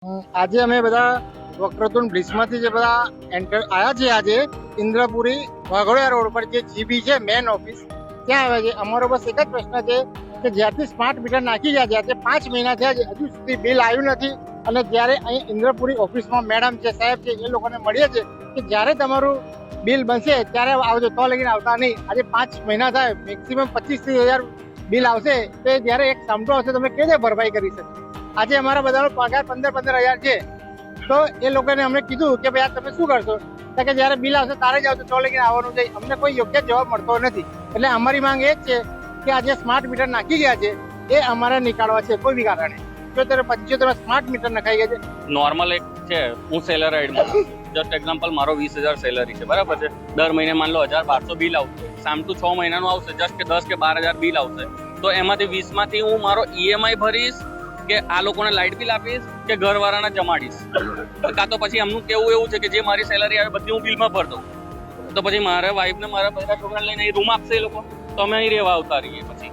આજે અમે બધા વક્રતુંડ બ્રિજમાંથી જે બધા એન્ટર આવ્યા છે આજે ઇન્દ્રપુરી વાઘોડિયા રોડ પર જે જીબી છે મેન ઓફિસ ત્યાં આવ્યા છે. અમારો બસ એક જ પ્રશ્ન છે કે જ્યાંથી સ્માર્ટ મીટર નાખી ગયા ત્યાંથી 5 મહિના થયા છે, હજુ સુધી બિલ આવ્યું નથી. અને જ્યારે અહીં ઇન્દ્રપુરી ઓફિસમાં મેડમ છે, સાહેબ છે, એ લોકોને મળીએ છે કે જ્યારે તમારું બિલ બનશે ત્યારે આવજો, તો લગીને આવતા નહીં. આજે 5 મહિના થાય, મેક્સિમમ 25-30 હજાર બિલ આવશે, તો જ્યારે એક સામટો આવશે તમે કેવી રીતે ભરપાઈ કરી શકશો? આજે અમારા બધાનો પગાર 15-15 હજાર છે, તો એ લોકોને અમને કીધું કે ભાઈ આ તમે શું કરશો, તો કે જ્યારે બિલ આવશે તારે જ આવશે, તો લઈને આવવાનું છે. અમને કોઈ યોગ્ય જવાબ મળતો નથી. એટલે અમારી માંગ એ જ છે કે આ જે સ્માર્ટ મીટર નાખી ગયા છે એ અમારે નીકાળવા છે કોઈ બી કારણે. 75 સ્માર્ટ મીટર નખાઈ ગયા છે. નોર્મલ એક છે, હું સેલરાઇડમાં જસ્ટ એક્ઝામ્પલ મારો 20,000 સેલરી છે, બરાબર છે. દર મહિને માન લો 1,200 બિલ આવશે, સામટું 6 મહિનાનું આવશે, જસ્ટ કે 10 કે 12,000 બિલ આવશે. તો એમાંથી 20 માંથી હું મારો ઈએમઆઈ ભરીશ કે આ લોકોને લાઇટ બિલ આપીશ કે ઘરવાળાને જમાડીશ, કાં તો પછી એમનું કેવું એવું છે કે જે મારી સેલરી આવે બધી હું બિલમાં ભર દઉં. તો પછી મારા વાઈફને મારા બધા છોકરાને લઈને રૂમ આપશે એ લોકો, તો અમે અહીં રહેવા આવતા રહીએ. પછી